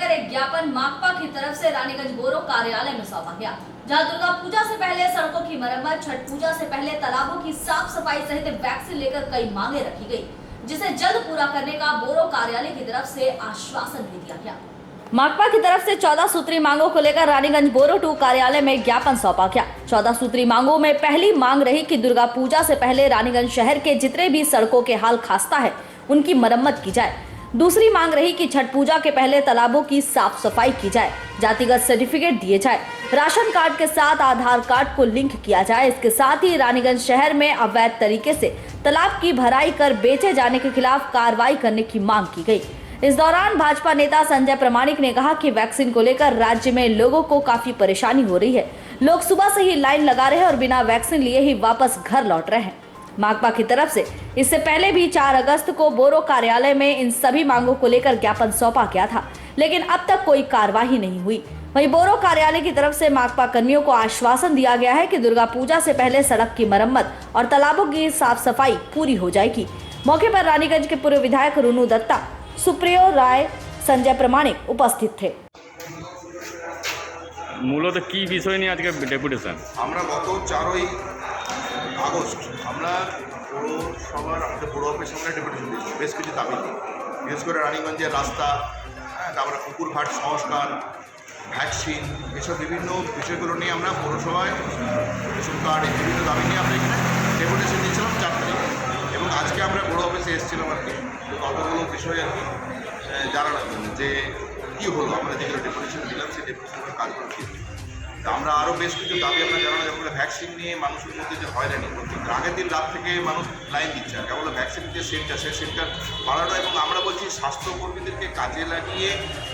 लेकर एक ज्ञापन माकपा की तरफ से रानीगंज बोरो कार्यालय में सौंपा गया, जहां दुर्गा पूजा से पहले सड़कों की मरम्मत, छठ पूजा से पहले तालाबों की साफ सफाई सहित वैक्सीन लेकर कई मांगे रखी गई, जिसे जल्द पूरा करने का बोरो कार्यालय की तरफ से आश्वासन भी दिया गया। माकपा की तरफ से 14 सूत्री मांगों को लेकर रानीगंज बोरो 2 कार्यालय में ज्ञापन सौंपा गया। 14 सूत्री मांगों में पहली मांग रही कि दुर्गा पूजा से पहले रानीगंज शहर के जितने भी सड़कों के हाल खास्ता है उनकी मरम्मत की जाए। दूसरी मांग रही कि छठ पूजा के पहले तालाबों की साफ सफाई की जाए, जातिगत सर्टिफिकेट दिए जाए, राशन कार्ड के साथ आधार कार्ड को लिंक किया जाए। इसके साथ ही रानीगंज शहर में अवैध तरीके से तालाब की भराई कर बेचे जाने के खिलाफ कार्रवाई करने की मांग की गई। इस दौरान भाजपा नेता संजय प्रमाणिक ने कहा कि वैक्सीन को लेकर राज्य में लोगों को काफी परेशानी हो रही है। लोग सुबह से ही लाइन लगा रहे हैं और बिना वैक्सीन लिए ही वापस घर लौट रहे हैं। माकपा की तरफ से इससे पहले भी 4 अगस्त को बोरो कार्यालय में इन सभी मांगों को लेकर ज्ञापन सौंपा गया था, लेकिन अब तक कोई कार्रवाई नहीं हुई। वहीं बोरो कार्यालय की तरफ से माकपा कर्मियों को आश्वासन दिया गया है कि दुर्गा पूजा से पहले सड़क की मरम्मत और तालाबों की साफ सफाई पूरी हो जाएगी। मौके पर रानीगंज के पूर्व विधायक रुनू दत्ता, सुप्रियो राय, संजय प्रमाणिक उपस्थित थे। মূলত কি বিষয় নিয়ে আজকে ডেপুটেশন? আমরা গত 4ই আগস্ট আমরা পৌরসভার আমাদের পৌর অফিস সামনে ডেপুটেশন দিয়েছি বেশ কিছু দাবি নিয়ে, বিশেষ করে রানীগঞ্জের রাস্তা, তারপরে পুকুরঘাট সংস্কার, ভ্যাকসিন, এসব বিভিন্ন বিষয়গুলো নিয়ে আমরা পৌরসভায় রেশন কার্ড এই বিভিন্ন দাবি নিয়ে আমরা এখানে ডেপুটেশন দিয়েছিলাম 4 তারিখে, এবং আজকে আমরা পৌর অফিসে এসেছিলাম আর কি কতগুলো বিষয় আর কি জানানোর জন্য যে কী হলো আমরা যেগুলো ডেপুটেশন দিলাম সেই ডেপুটেশনের কাজগুলো কী। তা আমরা আরও বেশ কিছু দাবি আমরা জানানো, যেমন ভ্যাকসিন নিয়ে মানুষের মধ্যে যে হয়রানি করছে, আগের দিন রাত থেকে মানুষ লাইন দিচ্ছে, আর কেবল ভ্যাকসিন যে সেন্টার সেই সেন্টার বাড়ানো, এবং আমরা বলছি স্বাস্থ্যকর্মীদেরকে কাজে লাগিয়ে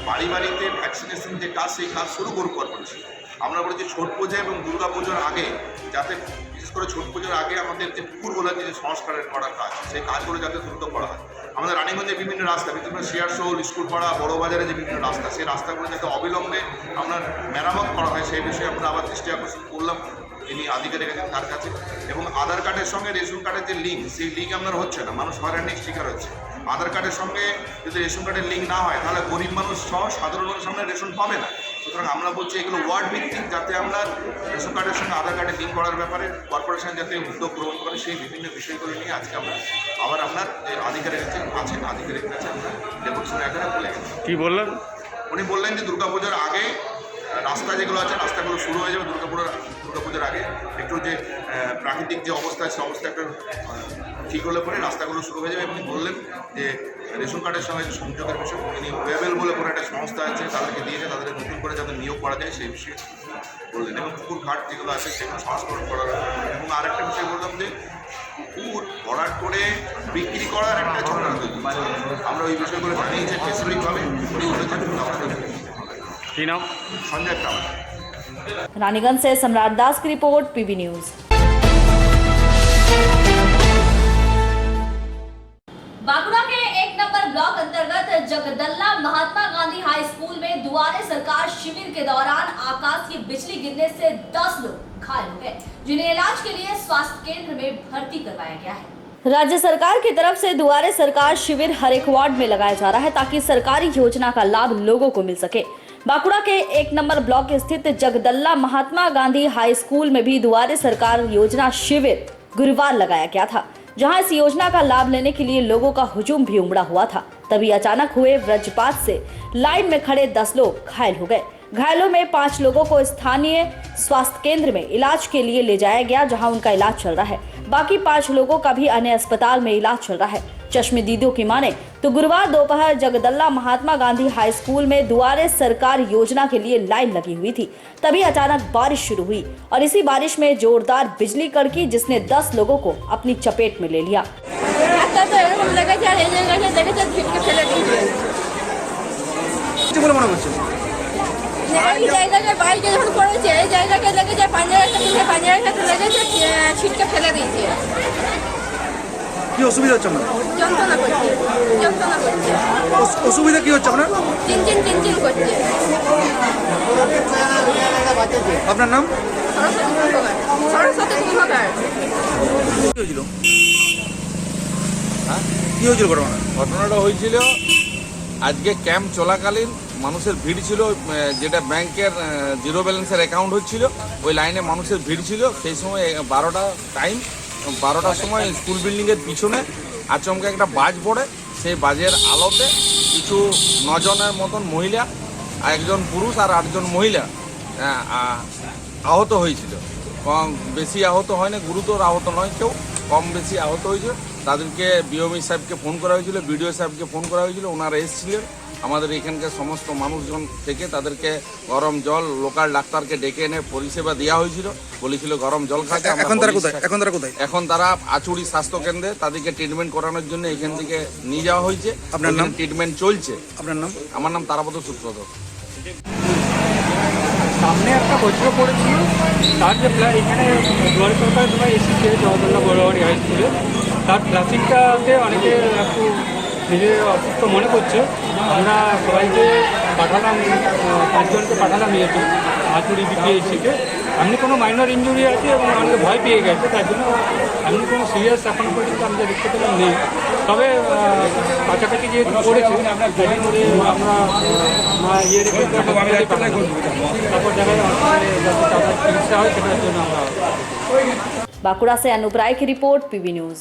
বাড়ি বাড়িতে ভ্যাকসিনেশন যে কাজ সেই কাজ শুরু করুক কর্পোরেশন। আমরা বলেছি ছট পুজো এবং দুর্গা পুজোর আগে, যাতে বিশেষ করে ছট পুজোর আগে আমাদের যে পুকুরগুলোর যে সংস্কারের করার কাজ সেই কাজগুলো যাতে দ্রুত করা হয়। আমাদের রানীগঞ্জে বিভিন্ন রাস্তা, বিশেষ করে শেয়ারশোল, স্কুল পাড়া, বড় বাজারে যে বিভিন্ন রাস্তা, সেই রাস্তাগুলো যাতে অবিলম্বে আমরা মেরামত করা হয় সেই বিষয়ে আমরা আবার দৃষ্টি আকর্ষণ করলাম যিনি আধিকারিক আছেন তার কাছে। এবং আধার কার্ডের সঙ্গে রেশন কার্ডের যে লিঙ্ক, সেই লিঙ্ক আপনার হচ্ছে না, মানুষ হয়রানির শিকার হচ্ছে। আধার কার্ডের সঙ্গে যদি রেশন কার্ডের লিঙ্ক না হয় তাহলে গরিব মানুষ সহ সাধারণ মানুষ আমরা রেশন পাবে না। সুতরাং আমরা বলছি এগুলো ওয়ার্ড ভিত্তিক, যাতে আমরা রেশন কার্ডের সঙ্গে আধার কার্ডের লিঙ্ক করার ব্যাপারে কর্পোরেশন যাতে উদ্যোগ গ্রহণ করে, সেই বিভিন্ন বিষয়গুলো নিয়ে আজকে আমরা আবার আপনার যে আধিকারিক আছেন আধিকারিক কাছে আমরা ডেপুটেশন আকারে বলে গেছি। কি বললেন? উনি বললেন যে দুর্গাপুজোর আগে রাস্তা যেগুলো আছে রাস্তাগুলো শুরু হয়ে যাবে দুর্গাপুজোর আগে, একটু যে প্রাকৃতিক যে অবস্থা সে অবস্থা একটু ঠিক হলে পরে রাস্তাগুলো শুরু হয়ে যাবে। এবং বললেন যে রেশন কার্ডের সঙ্গে সংযোগের বিষয় তিনি ওয়েবেল বলে কোনো একটা সংস্থা আছে তাদেরকে দিয়েছে, তাদের নতুন করে যাতে নিয়োগ করা যায় সেই বিষয়ে বললেন। এবং পুকুরঘাট যেগুলো আছে সেগুলো সংস্করণ করার, এবং আরেকটা বিষয় বললাম যে পুকুর ভরাট করে বিক্রি করার একটা চক্রান্ত আমরা ওই বিষয়গুলো জানিয়েছি স্পেসিফিকভাবে উনি বলেছেন। কি নাম? संजय प्रमाणिक। रानीगंज से सम्राट दास की रिपोर्ट, पीबी न्यूज। बांकुड़ा के 1 नंबर ब्लॉक अंतर्गत जगदल्ला महात्मा गांधी हाई स्कूल में दुआरे सरकार शिविर के दौरान आकाश की बिजली गिरने से 10 लोग घायल हो गए, जिन्हें इलाज के लिए स्वास्थ्य केंद्र में भर्ती करवाया गया है। राज्य सरकार की तरफ से दुआरे सरकार शिविर हर एक वार्ड में लगाया जा रहा है ताकि सरकारी योजना का लाभ लोगों को मिल सके। बांकुड़ा के 1 नंबर ब्लॉक स्थित जगदल्ला महात्मा गांधी हाई स्कूल में भी दुआरे सरकार योजना शिविर गुरुवार लगाया गया था, जहां इस योजना का लाभ लेने के लिए लोगों का हुजूम भी उमड़ा हुआ था। तभी अचानक हुए वज्रपात से लाइन में खड़े 10 लोग घायल हो गए। घायलों में 5 लोगों को स्थानीय स्वास्थ्य केंद्र में इलाज के लिए ले जाया गया, जहां उनका इलाज चल रहा है। बाकी 5 लोगों का भी अन्य अस्पताल में इलाज चल रहा है। चश्मदीदों की माने तो गुरुवार दोपहर जगदल्ला महात्मा गांधी हाई स्कूल में दुआरे सरकार योजना के लिए लाइन लगी हुई थी। तभी अचानक बारिश शुरू हुई और इसी बारिश में जोरदार बिजली कड़की, जिसने 10 लोगों को अपनी चपेट में ले लिया। কি অসুবিধা হচ্ছে আপনার? যন্ত্রণা করছে। অসুবিধা কি হচ্ছে আপনার? চিনচিন করছে। আপনার নাম? সরস্বতী কুম্ভকার। কি হয়েছিল? কি হয়েছিল ঘটনা? ঘটনাটা হয়েছিল আজকে ক্যাম্প চলাকালীন মানুষের ভিড় ছিল, যেটা ব্যাংকের জিরো ব্যালেন্সের অ্যাকাউন্ট হচ্ছিল ওই লাইনে মানুষের ভিড় ছিল। সেই সময় 12টার সময় স্কুল বিল্ডিংয়ের পিছনে আচমকা একটা বাজ পড়ে। সেই বাজের আলোতে কিছু 9 জনের মতন মহিলা, একজন পুরুষ আর 8 জন মহিলা আহত হয়েছিল। কম বেশি আহত হয়নি, গুরুতর আহত নয় কেউ, কম বেশি আহত হয়েছিল। তাদেরকে বিওমি সাহেবকে ফোন করা হয়েছিল, বিডিও সাহেবকে ফোন করা হয়েছিল, ওনারা এসেছিলেন। আমাদের এখানকার সমস্ত মানুষজন থেকে তাদেরকে গরম জল, লোকাল ডাক্তারকে ডেকে এনে পরিষেবা দেওয়া হয়েছিল, বলেছিল গরম জল খাতে। এখন তারা আচুরি স্বাস্থ্য কেন্দ্রে তাদেরকে ট্রিটমেন্ট করানোর জন্য এখান থেকে নিয়ে যাওয়া হয়েছে। আপনার নাম? ট্রিটমেন্ট চলছে। আপনার নাম? আমার নাম তারাপদ সূত্রধর। সামনে একটা বজ্র পড়েছিল, তার যে এখানে দুয়ারে সরকার সবাই এসেছে জওহরলাল বড়বাড়ি হাই স্কুলে, তার ক্লাসিংটাতে অনেকে একটু নিজের অসুস্থ মনে করছে। আমরা সবাইকে পাঠালাম, 5 জনকে পাঠালাম ইয়েতে হাতুড়ি বিপিএইচসিতে। এমনি কোনো মাইনর ইঞ্জুরি আছে এবং অনেকে ভয় পেয়ে গেছে, তার জন্য এমনি কোনো সিরিয়াস এখন পর্যন্ত আমরা দেখতে পেলাম নেই। তবে কাছাকাছি যেহেতু পড়েছে গাড়ি করে আমরা ইয়ে রেখে তারপর জায়গায় যাতে তাদের চিকিৎসা হয় সেটার জন্য আমরা। बांकुड़ा से अनूप राय की report, PB news.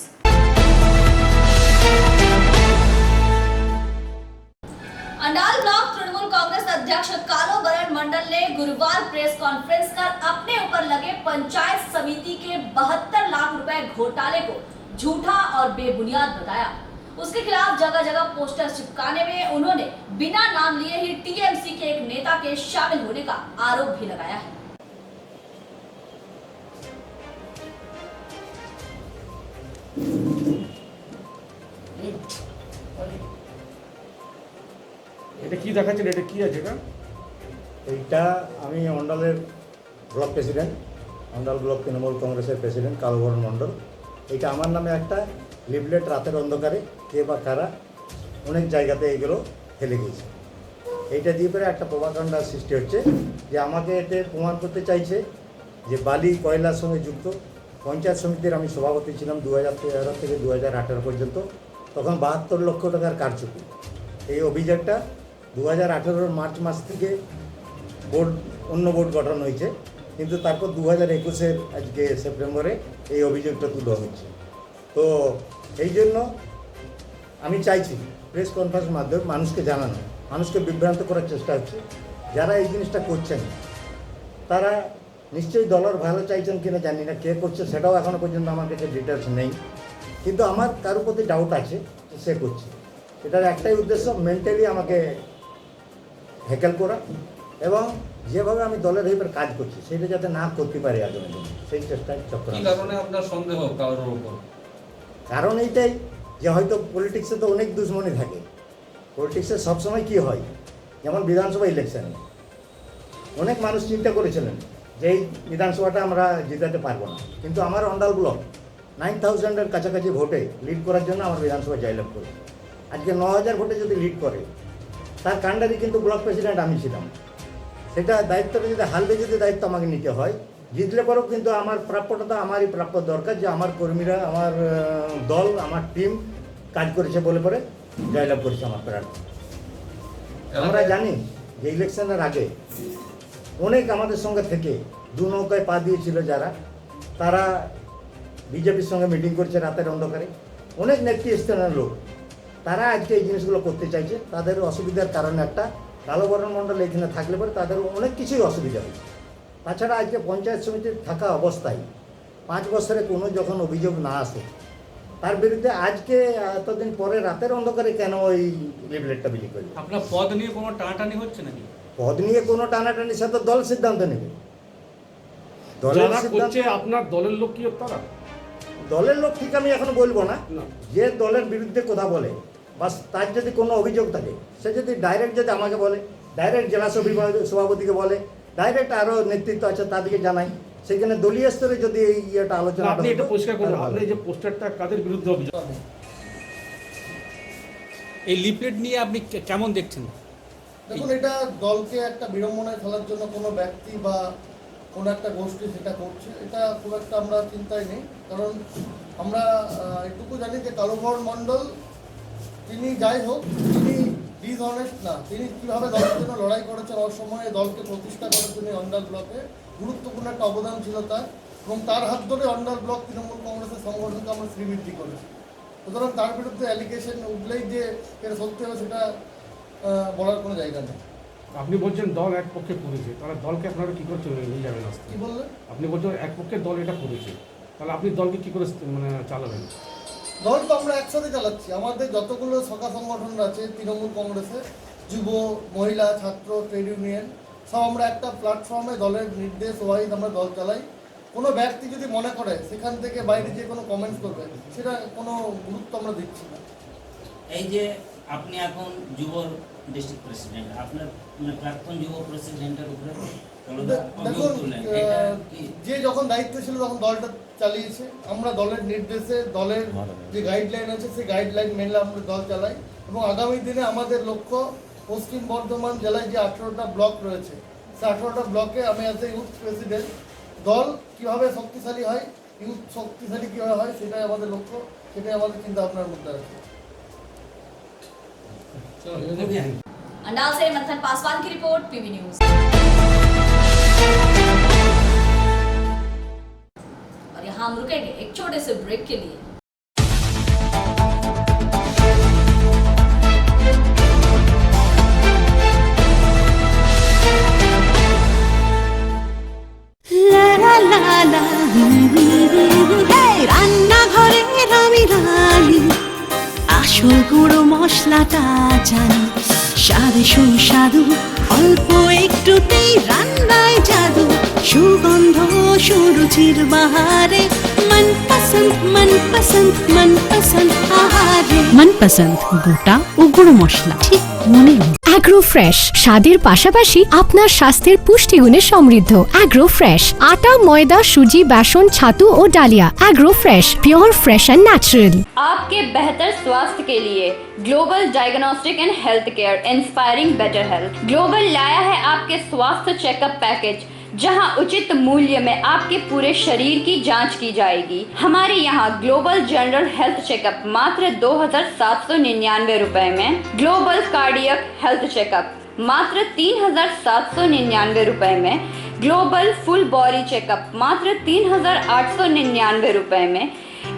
Andal block Trinamool Congress अध्यक्ष कालो बरन मंडल ने गुरुवार प्रेस कॉन्फ्रेंस कर अपने ऊपर लगे पंचायत समिति के 72 लाख रुपए घोटाले को झूठा और बेबुनियाद बताया। उसके खिलाफ जगह जगह पोस्टर चिपकाने में उन्होंने बिना नाम लिए ही टीएमसी के एक नेता के शामिल होने का आरोप भी लगाया है। এটা কি দেখাচ্ছেন, এটা কি আছে? এইটা আমি অন্ডালের block president, Andal block Trinamool কংগ্রেসের প্রেসিডেন্ট কালবরণ মণ্ডল। এটা আমার নামে একটা লিফলেট রাতের অন্ধকারে কে বা কারা অনেক জায়গাতে এইগুলো ফেলে গিয়েছে। এইটা দিয়ে পরে একটা প্রভাকাণ্ডা সৃষ্টি হচ্ছে যে আমাকে এতে প্রমাণ করতে চাইছে যে বালি কয়লার সঙ্গে যুক্ত। পঞ্চায়েত সমিতির আমি সভাপতি ছিলাম 2013 থেকে 2018 পর্যন্ত, তখন 72 লক্ষ টাকার কারচুপি। এই অভিযোগটা 2018 মার্চ মাস থেকে অন্য বোর্ড গঠন হয়েছে, কিন্তু তারপর 2021 আজকে সেপ্টেম্বরে এই অভিযোগটা তুলে হচ্ছে। তো এই জন্য আমি চাইছি প্রেস কনফারেন্সের মাধ্যমে মানুষকে জানানো, মানুষকে বিভ্রান্ত করার চেষ্টা হচ্ছে। যারা এই জিনিসটা করছেন তারা নিশ্চয়ই দলের ভালো চাইছেন কিনা জানি না, কে করছে সেটাও এখনও পর্যন্ত আমার কাছে ডিটেলস নেই, কিন্তু আমার কারোর প্রতি ডাউট আছে যে সে করছে। এটার একটাই উদ্দেশ্য, মেন্টালি আমাকে হ্যাকেল করা এবং যেভাবে আমি দলের হয়ে কাজ করছি সেটা যাতে না করতে পারে আগামী দিনে, সেই চেষ্টায় চক্রান্ত। কি কারণে আপনার সন্দেহ কারোর উপর? কারণ এইটাই যে হয়তো পলিটিক্সে তো অনেক দুশ্মনী থাকে। পলিটিক্সে সবসময় কি হয়, যেমন বিধানসভা ইলেকশনে অনেক মানুষ চিন্তা করেছিলেন যে এই বিধানসভাটা আমরা জিতাতে পারবো না, কিন্তু আমার অন্ডাল ব্লক 9000-এর কাছাকাছি ভোটে লিড করার জন্য আমার বিধানসভা জয়লাভ করে। আজকে 9000 ভোটে যদি লিড করে তার কাণ্ডারি কিন্তু ব্লক প্রেসিডেন্ট আমি ছিলাম। সেটা দায়িত্বটা যদি হারলে যদি দায়িত্ব আমাকে নিতে হয়, জিতলে পরেও কিন্তু আমার প্রাপ্যটা তো আমারই প্রাপ্য দরকার যে আমার কর্মীরা, আমার দল, আমার টিম কাজ করেছে বলে পরে জয়লাভ করেছে আমার প্রার্থী। আমরা জানি যে ইলেকশনের আগে অনেক আমাদের সঙ্গে থেকে দু নৌকায় পা দিয়েছিল যারা, তারা বিজেপির সঙ্গে মিটিং করছে রাতের অন্ধকারে। অনেক নেতৃস্থানীয় লোক তারা আজকে এই জিনিসগুলো করতে চাইছে। তাদের অসুবিধার কারণে একটা কালবরণ মণ্ডল এখানে থাকলে পরে তাদের অনেক কিছুই অসুবিধা হয়েছে। তাছাড়া আজকে পঞ্চায়েত সমিতির থাকা অবস্থায় 5 বছরে কোনো যখন অভিযোগ না আসে, তার বিরুদ্ধে আজকে এতদিন পরে রাতের অন্ধকারে কেন ওই লিফলেটটা বিলি করবে? আপনার পদ নিয়ে কোনো টানাটানি হচ্ছে নাকি? পদ নিয়ে কোনো টানাটানি সাথে দল সিদ্ধান্ত নেবে। দলের সিদ্ধান্ত, আপনার দলের লোক কি তারা? দলের লোক ঠিক আমি এখন বলবো না। যে দলের বিরুদ্ধে কথা বলে বাস তার যদি কোনো অভিযোগ থাকে, সে যদি ডাইরেক্ট যদি আমাকে বলে, ডাইরেক্ট জেলা সভাপতিকে বলে, ডাইরেক্ট আরও নেতৃত্ব আছে তাদেরকে জানাই, সেখানে দলীয় স্তরে যদি এই ইয়েটা আলোচনা। আপনি এটা পরিষ্কার করুন, আপনি যে পোস্টারটা কাদের বিরুদ্ধে অভিযোগ? এই লিফলেট নিয়ে আপনি কেমন দেখছেন? দেখুন, এটা দলকে একটা বিড়ম্বনায় ফেলার জন্য কোনো ব্যক্তি বা কোনো একটা গোষ্ঠী সেটা করছে, এটা খুব একটা আমরা চিন্তায় নেই। কারণ আমরা এটুকু জানি যে কালবরণ মণ্ডল তিনি যাই হোক, তিনি ডিসঅনেস্ট না, তিনি কীভাবে দলের জন্য লড়াই করেছেন, অসময়ে দলকে প্রতিষ্ঠা করার জন্য অন্ডাল ব্লকে গুরুত্বপূর্ণ একটা অবদান ছিল তার, এবং তার হাত ধরে অন্ডাল ব্লক তৃণমূল কংগ্রেসের সংগঠনকে আমরা শ্রীবৃদ্ধি করেছি। সুতরাং তার বিরুদ্ধে অ্যালিগেশন উঠলেই যে এটা সত্যি হবে সেটা বলার কোনো জায়গা নেই। আপনি বলছেন দল এক পক্ষে করেছে, তাহলে দলকে আপনারা কী করে চলে নিয়ে যাবেন? কী বললেন? আপনি বলছেন এক পক্ষের দল এটা করেছে, তাহলে আপনি দলকে কী করে মানে চালাবেন? দল তো আমরা একসাথে চালাচ্ছি। আমাদের যতগুলো শাখা সংগঠন আছে তৃণমূল কংগ্রেসে, যুব, মহিলা, ছাত্র, ট্রেড ইউনিয়ন, সব আমরা একটা প্ল্যাটফর্মে দলের নির্দেশ ওয়াইজ আমরা দল চালাই। কোনো ব্যক্তি যদি মনে করে সেখান থেকে বাইরে যে কোনো কমেন্টস করবে, সেটা কোনো গুরুত্ব আমরা দিচ্ছি না। এই যে আপনি এখন যুব ডিস্ট্রিক্ট প্রেসিডেন্ট, আপনার মানে প্রাক্তন যুব প্রেসিডেন্টের উপরে দেখুন, যে যখন দায়িত্ব ছিল তখন দলটা চালিয়েছে। আমরা দলের নির্দেশে, দলের যে গাইডলাইন আছে সেই গাইডলাইন মেনে আমরা দল চালাই, এবং আগামী দিনে আমাদের লক্ষ্য পশ্চিম বর্ধমান জেলায় যে 18টা ব্লক রয়েছে, সেই 18টা ব্লকে আমি অ্যাজ এ ইউথ প্রেসিডেন্ট দল কীভাবে শক্তিশালী হয়, ইউথ শক্তিশালী কীভাবে হয়, সেটাই আমাদের লক্ষ্য, সেটাই আমাদের চিন্তা ভাবনার মধ্যে আছে। अंडाल से मंथन पासवान की रिपोर्ट, पीवी न्यूज। और यहाँ हम रुकेंगे एक छोटे से ब्रेक के लिए। রান্নাঘরের আমি রানী, আসল গুঁড়ো মশলাটা জানি, স্বাদে সুস্বাদু অল্প একটুতেই রান্নায় জাদু, সুগন্ধ সুরুচির বাহারে মনপসন্দ আহারে। মনপসন্দ গোটা ও গুঁড়ো মশলা ঠিক মনে। অ্যাগ্রো ফ্রেশ স্বাদের পাশাপাশি আপনার স্বাস্থ্যের পুষ্টিগুণে সমৃদ্ধ। অ্যাগ্রো ফ্রেশ আটা, ময়দা, সুজি, बेसन, ছাতু ও ডালিয়া। Agro Fresh pure fresh and natural. आपके बेहतर स्वास्थ्य के लिए Global Diagnostic and Health Care inspiring better health. Global लाया है आपके स्वास्थ्य चेकअप पैकेज, जहां उचित मूल्य में आपके पूरे शरीर की जांच की जाएगी। हमारे यहाँ ग्लोबल जनरल हेल्थ चेकअप मात्र 2,799 रुपए में, ग्लोबल कार्डियक हेल्थ चेकअप मात्र 3,799 रुपए में, ग्लोबल फुल बॉडी चेकअप मात्र 3,899 रुपए में,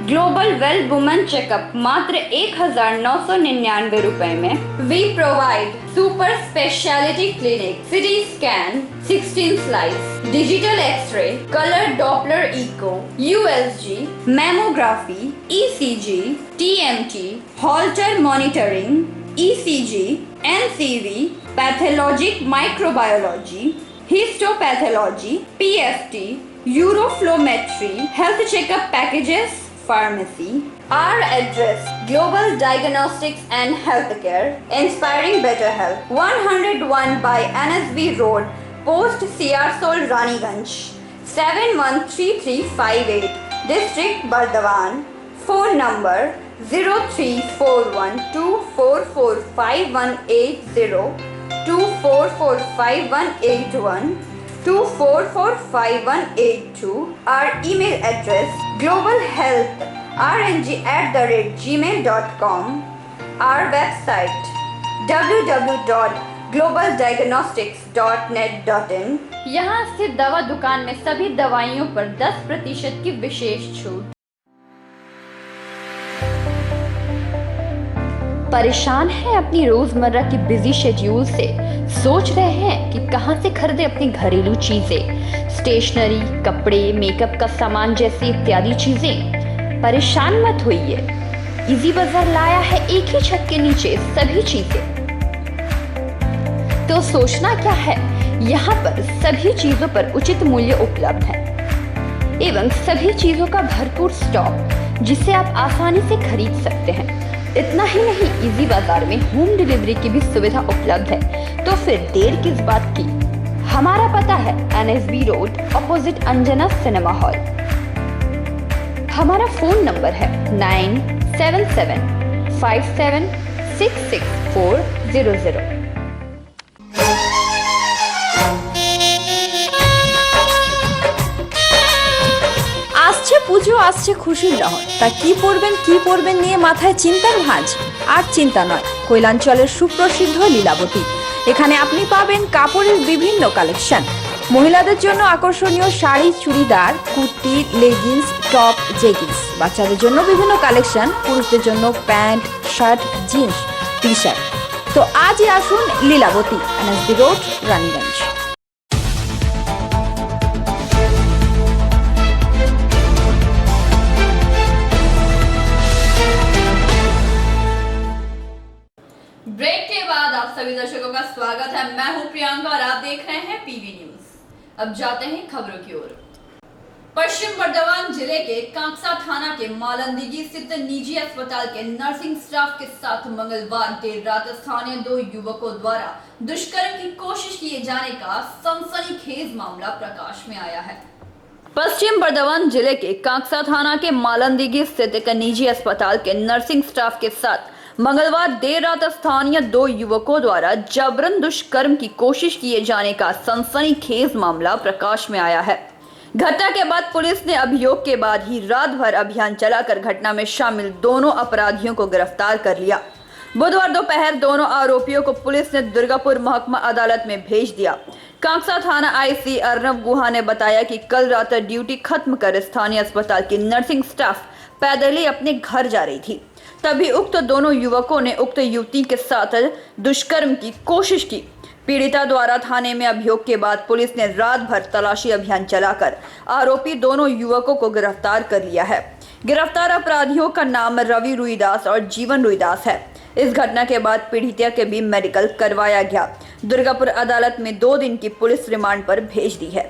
ग्लोबल वेल वुमेन चेकअप मात्र 1,999 रुपए में। We provide super speciality clinic, CT scan, 16 slice, digital X-ray, colour Doppler echo, USG, mammography, ECG, TMT, Holter monitoring, ECG, NCV, pathologic microbiology, histopathology, PFT, uroflowmetry, health checkup packages, pharmacy. Our address: Global Diagnostics and Healthcare, inspiring better health. 101 by NSB Road, Post Siarsol, Raniganj. 713358, District Bardhaman. Phone number 0341244580, 244581, 244582. Our email address: globalhealthrng@gmail.com. Our website: www.globaldiagnostics.net.in. यहाँ स्थित दवा दुकान में सभी दवाइयों पर 10% की विशेष छूट। परेशान हैं अपनी रोजमर्रा की बिजी शेड्यूल से? सोच रहे हैं कि कहां से खरीदे अपनी घरेलू चीजें, स्टेशनरी, कपड़े, मेकअप का सामान जैसी इत्यादि चीजें? परेशान मत होइए, इजी बाजार लाया है एक ही छत के नीचे सभी चीजें। तो सोचना क्या है, यहाँ पर सभी चीजों पर उचित मूल्य उपलब्ध है एवं सभी चीजों का भरपूर स्टॉक, जिसे आप आसानी से खरीद सकते हैं। इतना ही नहीं, इजी बाजार में होम डिलीवरी की भी सुविधा उपलब्ध है। तो फिर देर किस बात की? हमारा पता है NSB road, opposite Anjana cinema hall. हमारा फोन नंबर है 9775766400। আসছে পুজো পুজো আসছে খুশির লহর, তা কি পরবেন নিয়ে মাথায় চিন্তার ভাঁজ। আর চিন্তা নয়, কৈলাঞ্চলের সুপ্রসিদ্ধ লীলাবতী। এখানে আপনি পাবেন কাপড়ের বিভিন্ন কালেকশন, মহিলাদের জন্য আকর্ষণীয় sari, churidar, kurti, leggings, top, jeggings, বাচ্চাদের জন্য বিভিন্ন কালেকশন, পুরুষদের জন্য pant, shirt, jeans, T-shirt. তো আজই আসুন Lilabati, NSB road, Raniganj. Break के बाद आप सभी दर्शकों का स्वागत है। मैं हूं प्रियंका और आप देख रहे हैं पीवी न्यूज। अब जाते हैं खबरों की ओर। पश्चिम बर्धमान जिले के कांकसा थाना के मालंदगी स्थित निजी अस्पताल के नर्सिंग स्टाफ के साथ मंगलवार देर रात स्थानीय 2 युवकों द्वारा दुष्कर्म की कोशिश किए जाने का सनसनीखेज मामला प्रकाश में आया है। पश्चिम बर्धमान जिले के कांकसा थाना के मालंदगी स्थित एक निजी अस्पताल के नर्सिंग स्टाफ के साथ मंगलवार देर रात स्थानीय 2 युवकों द्वारा जबरन दुष्कर्म की कोशिश किए जाने का सनसनीखेज मामला प्रकाश में आया है। घटना के बाद पुलिस ने अभियोग के बाद ही रात भर अभियान चलाकर घटना में शामिल दोनों अपराधियों को गिरफ्तार कर लिया। बुधवार दोपहर दोनों आरोपियों को पुलिस ने दुर्गापुर महकमा अदालत में भेज दिया। कांकसा थाना आईसी अर्नब गुहा ने बताया कि कल रात ड्यूटी खत्म कर स्थानीय अस्पताल की नर्सिंग स्टाफ पैदल ही अपने घर जा रही थी, तभी उक्त दोनों युवकों ने उक्त युवती के साथ दुष्कर्म की कोशिश की। पीड़िता द्वारा थाने में अभियोग के बाद पुलिस ने रात भर तलाशी अभियान चलाकर आरोपी दोनों युवकों को गिरफ्तार कर लिया है। गिरफ्तार अपराधियों का नाम रवि रुईदास और जीवन रुईदास है। इस घटना के बाद पीड़िता के भी मेडिकल करवाया गया। दुर्गापुर अदालत में 2 दिन की पुलिस रिमांड पर भेज दी है।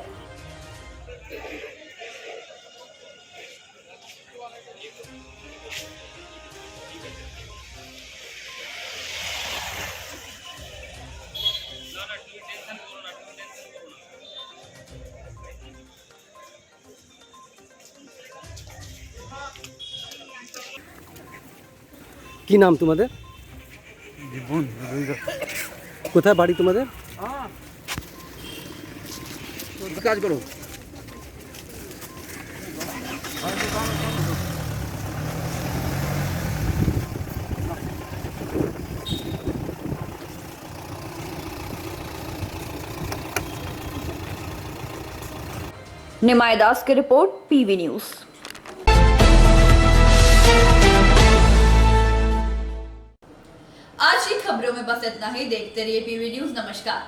কি নাম তোমাদের? কোথায় বাড়ি তোমাদের? কাজ করো। निमाय दास की रिपोर्ट, पीवी न्यूज। आज की खबरों में बस इतना ही। देखते रहिए पीवी न्यूज। नमस्कार।